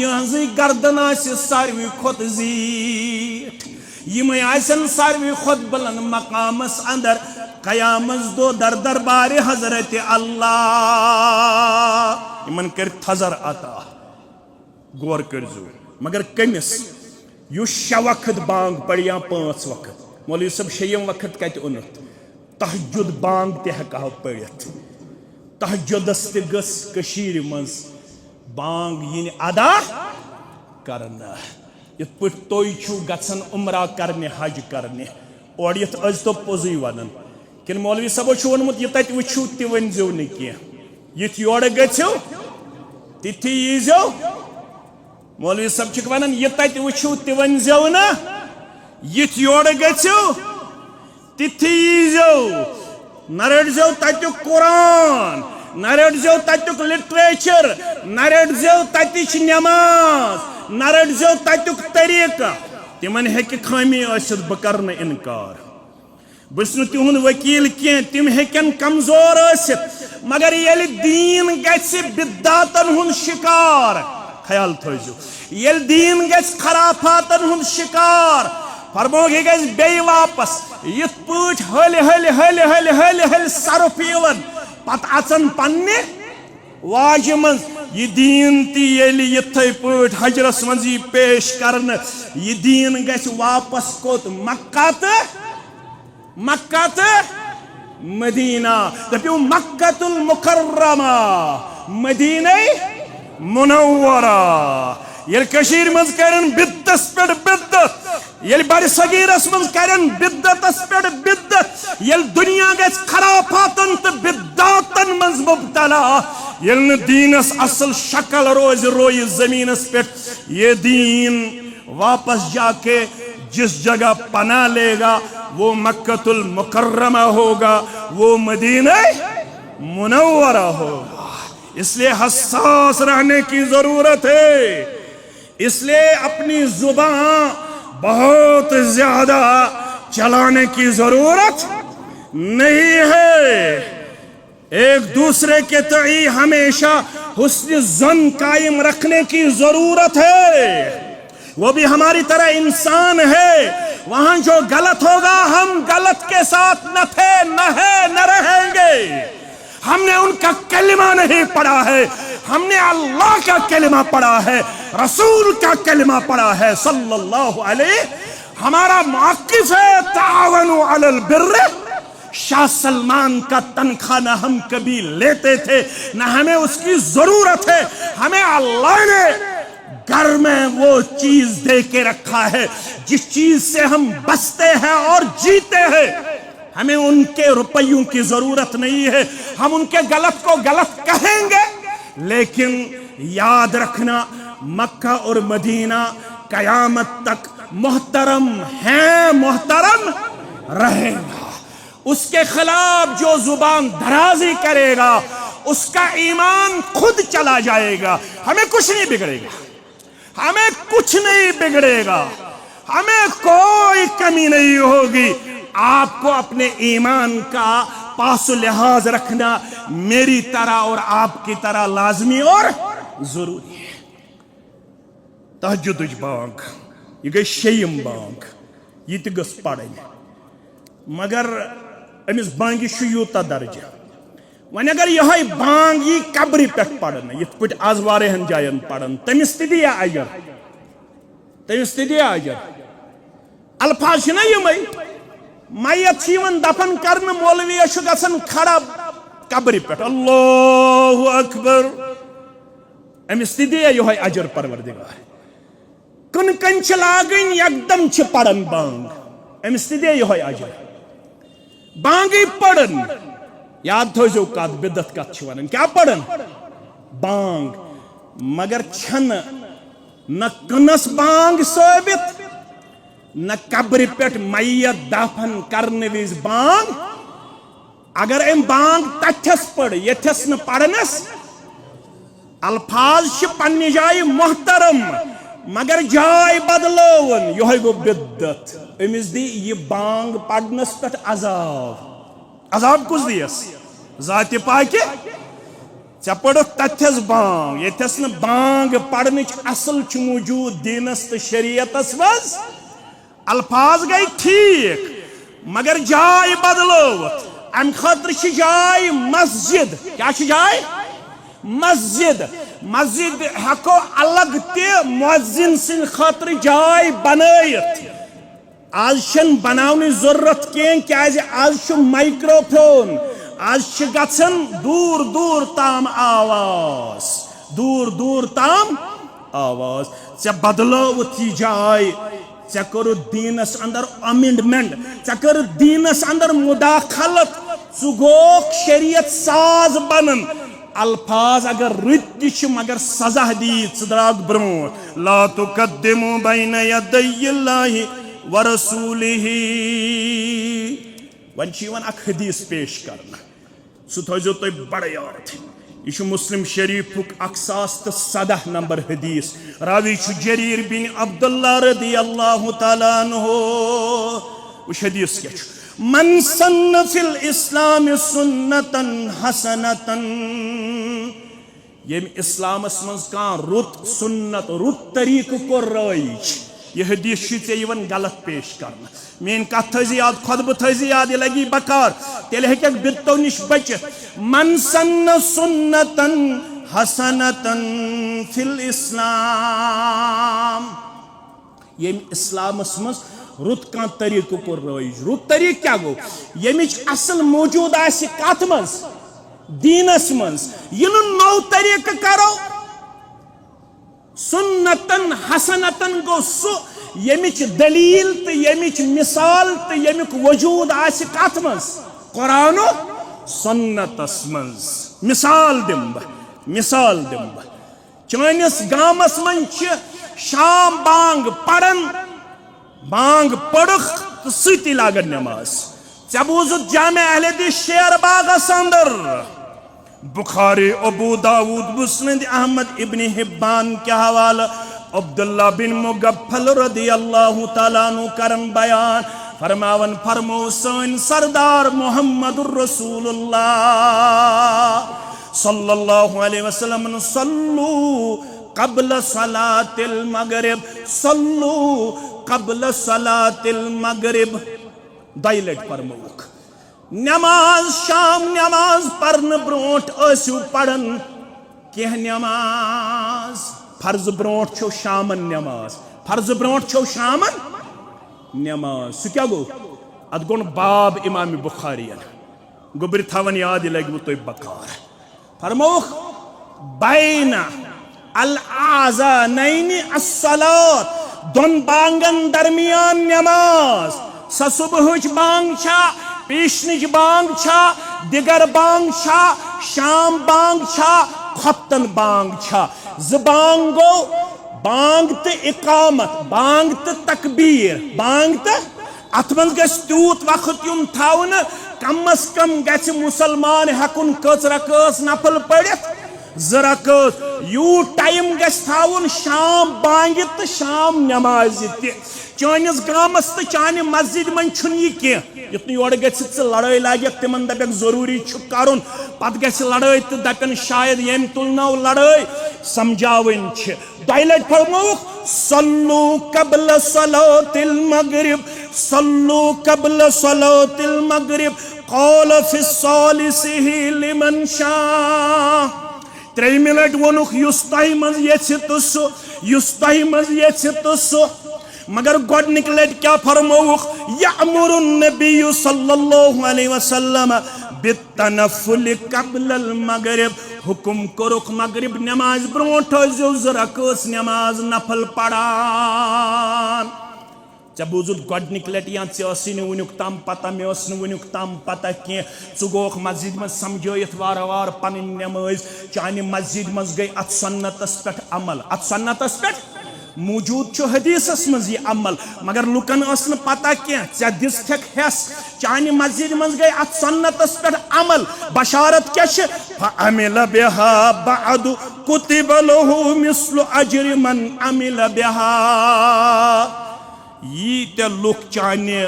यहज गर्दन आसि सारवी खुद जीठ यम आसन सारवी खुद बुलंद मकामस अंदर कयामत दो दर दरबार हजरत अल्लाह यमन कर थजर आता गौर करजो मगर कमिस युस 6 वक्त बांग पड़ या 5 वक्त मौलवी सब 6 वक्त कत उन्नत तहज्जुद बांग ते हकाव पड़ित तहज्जुदस ते गस कशीर मज बांग यिन अदा करना इत पट तोय छु गसन उमरा करने हज करने और यत अज तो पोजी वनन किन मौलवी सब छु वनमुत य तत वछु ते वनजो न किया यत योड़ गछो तिथि यीजो मौलवी सब छिक वनन यह तत वछु ते वनजो न यत योड़ गछो तिथि यीजो नरडजो ततुक कुरान नरडजो ततुक लिटरेचर नरडजो ततिच नमाज नरडजो ततुक तरीका तिमन हेक खामी आसित बह करन इनकार बस तिहुन वकील कह तिम हेकन कमजोर आसित मगर येल दीन गछ बिद्दातन हुन शिकार ख्याल थोजो येल दीन गछ खराफातन हुन शिकार फरमोग गछ बे वापस यथ पट हल हल हल हल हल हल सरफ यवन पत अचन पन्ने वाज मज यह दीन ती येल यथे पट हजरस मज पेश करन यह दीन गछ वापस कोत मक्का त मदीना दप्यू मक्कतुल मुकर्रमा मदीना मुनव्वरा येल कशीर मज करन बिद्दत पे बिद्दत येल बड़ सगीरस मज करन बिद्दतस पे बिद्दत येल दुनिया गछ खराफातन त बिद्दातन मज मुब्तला येल न दीनस असल शक्ल रोज रोय जमीनस पे ये दीन वापस जाके जिस जगह पना लेगा वो मक्कतुल मुकर्रमा होगा वो मदीना मुनव्वरा होगा इसलिए हसास रहने की जरूरत है इसलिए अपनी जुबान बहुत ज्यादा चलाने की जरूरत नहीं है। एक दूसरे के तई हमेशा हुस्न ज़न कायम रखने की जरूरत है। वो भी हमारी तरह इंसान है। वहां जो गलत होगा हम गलत के साथ न थे, न है, न रहेंगे। हमने उनका कलिमा नहीं पढ़ा है, हमने अल्लाह का कलिमा पढ़ा है, रसूल का कलिमा पढ़ा है सल्लल्लाहु अलैहि। हमारा मौक़िफ़ है तावनु अलल बिर्र। शाह सलमान का तनख्वाह न हम कभी लेते थे, न हमें उसकी जरूरत है। हमें अल्लाह ने घर में वो चीज दे के रखा है जिस चीज से हम बसते हैं और जीते हैं। हमें उनके रुपयों की जरूरत नहीं है। हम उनके गलत को गलत कहेंगे, लेकिन याद रखना मक्का और मदीना कयामत तक मोहतरम है, मोहतरम रहेगा। उसके खिलाफ जो जुबान दराजी करेगा उसका ईमान खुद चला जाएगा। हमें कुछ नहीं बिगड़ेगा, हमें कुछ नहीं बिगड़ेगा, हमें कोई कमी नहीं होगी। आपको अपने ईमान का पासो लिहाज रखना मेरी तरह और आपकी तरह लाजमी और जरूरी है। तहज्जुद बांग यह गई शेयम बांग, यह तह गस पढ़न, मगर अमिस बांग यूता दर्जा। वन अगर यह बांग यी कब्र पे पढ़न, ये पे आज वारियान जायन पढ़न, तमिस दिया अजर, तमिस दिया अजर। अल्फाज ना यम मैयत दफन कर, मौलवी गसन खड़ा कब्र पे, अल्लाहु अकबर, अमिस दिया यह अजर परवरदिगार। कन कन लागन एकदम पढ़न बांग, अमिस दिया यह अजर। बांग पढ़न, याद थो कत बिदत कत वन क्या पढ़न बांग, मगर छन न कनस बांग साबित न कब्र पे मैयत दफन करने विज बांग। अगर अम बांग तथस पढ़ यथस न पढ़नस, अल्फाज पन्ने जाय मोहतरम, मगर जाय बदलवन यह गो बिदत। अमिस दी यह बांग पढ़नस पे अजाब। अजाब कुछ दियस जाति पाकि चे पढ़ तथस बांग, यथस न बांग पढ़न असल मौजूद दीनस तो शरीयतस मज। अल्फाज गई ठीक, मगर जाय बदलो। अम खतर जाय मस्जिद, क्या जाय मस्जिद। मस्जिद हको अलग ते मुअज्जिन सिन खतर जाय बनायत। आज बनाने जरूरत क्या आज माइक्रोफोन, आज गन दूर दूर ताम आवाज, दूर दूर ताम आवाज। चे बदलो जाय, चे कर दीनस अंदर अमेंडमेंट, चे कर दीनस अंदर मुदाखलत, सु गोक शरीयत साज बनन। अल्फाज अगर रुत मगर सजा दी द्राग ब्रो। ला तुकद्दिमू बैन यदैयिल्लाहि व रसूलिही। वन अख हदीस पेश करना, सह थो तुम बड़ याद। यह मुस्लिम शरीफुक 1017 नंबर हदीस। रावी जरीर बिन अब्दुल्ला रदी अल्लाहु तआला अन्हु। उस हदीस क्या मन सन्न फिल इस्लाम सुन्नतन हसनतन। ये इस्लामस मज कां रुत सुन्नत रुत तरीक को रईज, यह हदीस वन गलत पेश करना। मेन कत थी याद, खुतब थी याद, यह लगी बकार तेल हेक बिदतों निश बचित। मन सन्न सुन्नतन हसनतन फिल इस्लाम। ये इस्लामस मज रुत कां तरीक को रईज। रुत तरीक क्या गो, यमिच असल मौजूद आसि कत मज दीनस मज, यह नौ तरीक करो। सुन्नतन हसनतन गो सु यमिच दलील तो यमिच मिसाल तो यमिक वजूद आसि कत मज कुरानो सुन्नतस मज। मिसाल दिम मिसाल दिम। चानिस गामस मन शाम बांग पढ़न, बांग पढ़ तो सती लागन नमाज। चे बूजुत जामे अहले हदीस शेर बागस अंदर बुखारी, अबू दाऊद, मुस्लिम, अहमद इब्न हिब्बान के हवाला अब्दुल्ला बिन मुगफ्फल रदियल्लाहु ताला अन्हु करन बयान फरमावन फरमो सन सरदार मोहम्मदुर रसूलुल्लाह सल्लल्लाहु अलैहि वसल्लम सल्लू क़ब्ल सलातिल मगरिब सल्लू क़ब्ल सलातिल मगरिब दय लट फरमोक नमाज शाम नमाज पढ़न ब्रोट आसियो पढ़न कह नमाज फर्ज ब्रोट छो शामन नमाज फर्ज ब्रोट छो शामन नमाज सह क्या गो अत गोन बाब इमाम बुखारी गोबर थवन याद लगे तुम बकार फरमोख बैना अल आज़ानैनि अस्सलात दोन बांगन दरमियान नमाज स सुबह बांग छा पेशनिच बांग छा दिगर बांग छा शाम बांग छा खप्तन बांग छा ज बांग गो बांग तो इकामत बांग तो तकबीर बांग तो अत मज गूत वक्त युम थवन कम अज कम गि मुसलमान हेकुन कच रकस नफल पढ़ित ज रकस यूत टाइम गवन शाम बांग तो शाम नमाज चानिस गामस तो चानि मस्जिद मन यह कह युत योर लड़ाई लाग तिमन दपक जरूरी कर पत ग लड़ाई तो दपन शायद यम तुलनो लड़ाई समझावन दय लट फरमोख सल्लू क़ब्ल सलातिल मगरिब सल्लू क़ब्ल सलातिल मगरिब क़ाल फि सालिसिहि लिमन शाह त्रेमि लट वोनुख युस तह मज यछ तो सो युस तह मज यछ तो सो मगर गोडनिक लट क्या फरमोख यअमुरुन नबिय्यु सल्लल्लाहु अलैहि वसल्लम बितनफ्फुल क़ब्ल मगरिब हुकुम कोरुख मगरिब नमाज ब्रोट रकस नमाज नफल पढ़ान चे बूजुत गोडनिक लट या वनुक तम पता मे वनुक तम पता कह गोख मस्जिद मज समझित वार वार पन नमाज चानि मस्जिद मज गई अत सन्नतस पे अमल अत सन्नतस पे मौजूद हदीसस मज यह अमल मगर लुकन पता क्या दिस हेस चानि मस्जिद मज गई अत सन्नतस पे अमल बशारत क्या अमिल बिहा बअदु कुतिब लहु मिस्लु अज्रि मन अमिल बिहा यीत लुक चानि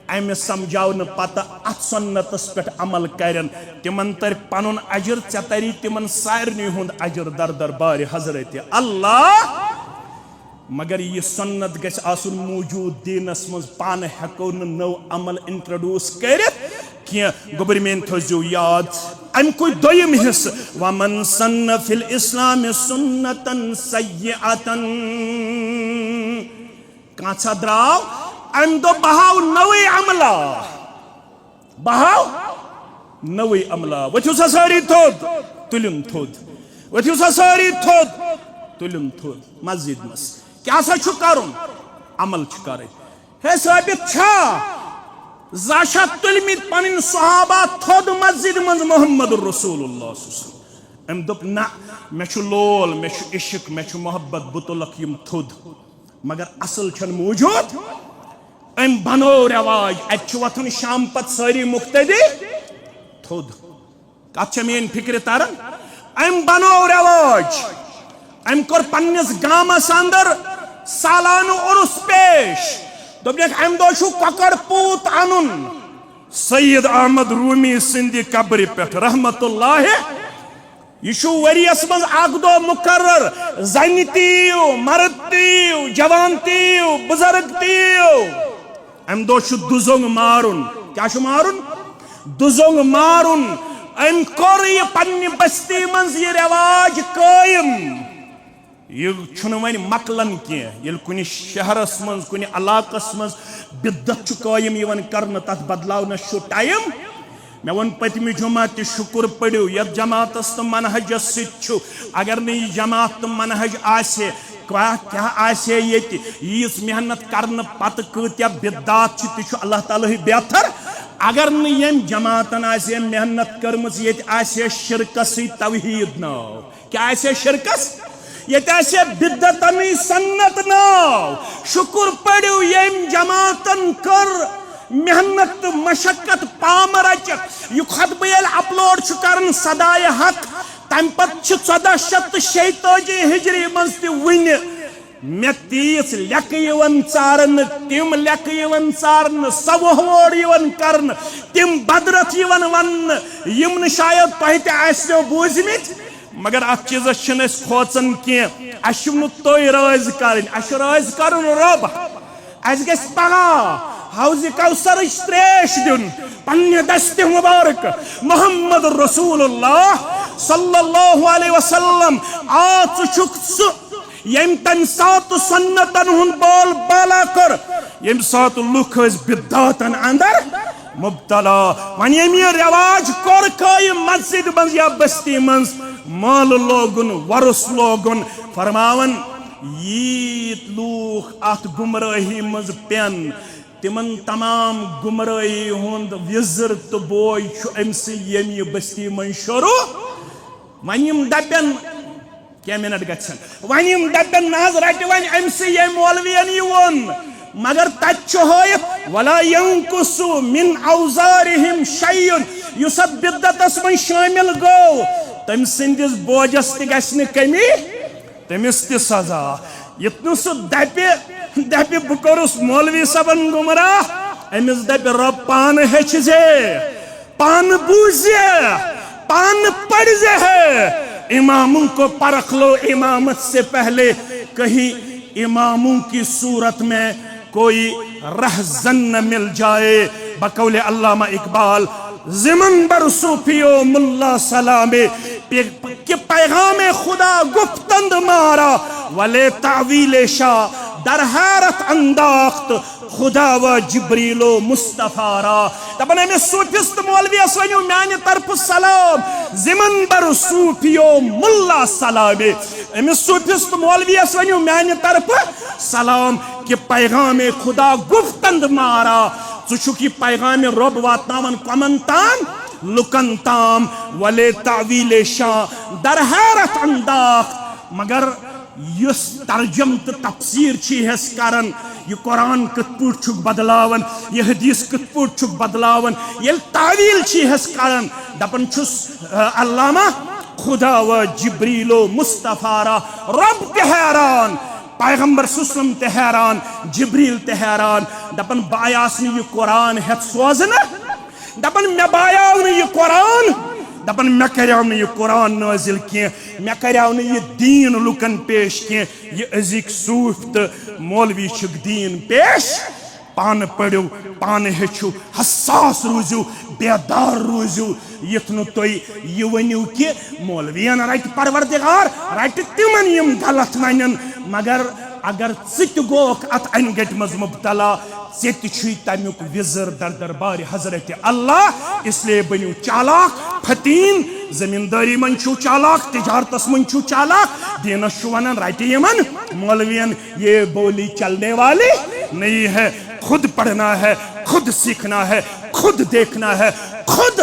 अमे समझावन पता अत सन्नतस पे अमल करन तिमन तर पनुन अजर चे तरी तिमन सारनी हुंद अजर दर दरबार हजरत अल्लाह मगर यह सन्नत गछ आसुन मौजूद दीनस मज पान हेको नव अमल इंट्रोड्यूस करित कि गोबर मेन थो याद अम कोई दोयम हिस वमन सन्न फिल इस्लाम सुन्नतन सय्यअतन काछा द्राव अम दो बहाव नवे अमला बहाव नवे अमला वथु सा सारी थोद तुलिम थोद वथु सा सारी थोद तुलिम थोद मस्जिद मस क्या सा करुन अमल कर हे साबित छा जाशा तुलमित पन सहाबा थोद मस्जिद मज मोहम्मद रसूलुल्लाह अम दोप ना मे लोल मे इश्क मे मोहब्बत बुतुलक यम थोद मगर असल छन मौजूद अम बनो रवाज अत वथन शाम पत सारी मुक्तदी थोद कत मेन फिक्र तरन अम बनो रवाज अम कोर पन्निस गामस अंदर सालान उर्स पेश दोपक अम दो ककर पूत अनुन सैयद अहमद रूमी सिंध कब्र पे रहमतुल्लाह यह वरियस मज अक दो मुकर्रर जन तीव मर्द तीव जवान तीव बुजुर्ग तीव अम दो दुजोंग मारुन क्या मारुन दुजोंग मारुन अम कोर यह पन्नि बस्ती मज यह रिवाज कायम यह वन मकलन कह कुन शहरस मज कुन इलाकस मज बिद्दत कायम कर तथ बदलावनस टाइम मे वन पतम जुमा त शुक्र पड़ो ये जमातस तो मनहजस सु अगर न यह जमात तो मनहज आसे क्या आसे यीस मेहनत करने पत कत्या बिद्दात तह अल्लाह ताला बेहतर अगर न यम जमातन आसे मेहनत कर्म ये शिरकस तवहीद नाव क्या आसे शिरकस ये बिद्दतन सन्नत नाव शुक्र पड़ो यम जमातन कर मेहनत मशक्कत पाम रचक यह खुतब अपलोड कर सदाय हक तम पे 1446 हिजरी मज वन मे तीस लेक चारन तिम लेक चारन सवोड़ कर तिम बदरत वन यम शायद तह तो बूजमित मगर अत चीज़ खोचन कह तुम राज कर रब अस ग हौज कौसर त्रेश दिन पन्ने दस्ते मुबारक मोहम्मद रसूलुल्लाह सल्लल्लाहु अलैहि वसल्लम यम तम सात सन्नतन हुन बोल बाला कर यम सात लुख बिदातन अंदर मुब्तला वन यम रिवाज कोर कायम मस्जिद मज या बस्ती मज माल लोगुन वरुस लोगुन फरमावन यीत लूख अत गुमराही मज पेन तिमन तमाम गुमराही हुंद विजर तो बोय अमस यम यह बस्ती मन शुरू वन दपन क्या मिनट गन वन दपन नज रट वन अमस यम मौलवियन वन मगर तथ वला यंकुसु मिन औजारिहिम शैउन युस बिद्दतस मन शामिल गो तम सिंदिस बोझस त कमी तमिस त सजा युत सह दपि बह कोरुस मौलवी सबन गुमराह अमिस दपि रब पान हेचे पान बूझे पान पढ़ है इमामों को परख लो इमामत से पहले कहीं इमामों की सूरत में कोई रहजन न मिल जाए बकौले अल्लामा इकबाल ज़िमन बर सूफियो मुल्ला सलामे कि पैगाम खुदा गुफ्तंद मारा वले तावीले शाह दर हैरत अंदाख्त खुदा व जिब्रीलो मुस्तफारा दपन अमिस सूफिस्त मौलवियस वनु म्यान तरफ सलाम ज़िमन बर सूफियो मुल्ला सलामे अमिस सूफिस्त मौलवियस वनु म्यान तरफ सलाम कि पैगाम खुदा गुफ्तंद मारा चुक यह पैगाम रब वातनावन कमन ताम लुकन ताम वले तावीले शाह दर हैरत अंदाख्त मगर युस तर्जम तो तफसीर करान यह कुरान कत पुट बदलावन यह हदीस कत पुट बदलावन ये तावील करान दपन छुस अल्लामा खुदा व जिब्रीलो मुस्तफारा रब ते हैरान पैगंबर सुसलम ते हैरान जिब्रील ते हैरान दपन बायास यह कुरान हेत सोजन दपन मे बायाव यह कुरान दपन मे कराव यह कुरान नाजिल कह मे कराव यह दीन लुकन पेश कह यह अजिक सूफ तो मौलवी दीन पेश पान पढ़ो पान हेचु हसास रूजू बेदार रूजू युथ नु तुम यह वनु कि मौलवियन रट परवरदिगार रट तिमन यम गलत वन मगर अगर गोक अत अनगट मज मुबतला तमुक विजर दर दरबार हजरत अल्लाह इसलिए बनो चालाक फतीन जमींदारी मन चालाक तिजारतस मन चालाक दीनस वन रट यमन मौलवियन ये बोली चलने वाली नहीं है खुद पढ़ना है खुद सीखना है खुद देखना है खुद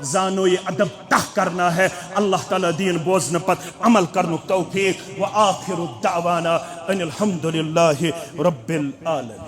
जानो ये अदब तह करना है अल्लाह ताला दीन बोझन पत अमल करनुक तौफीक व आखिरु दावाना अनिल हम्दुलिल्लाहि रब्बिल आलमीन।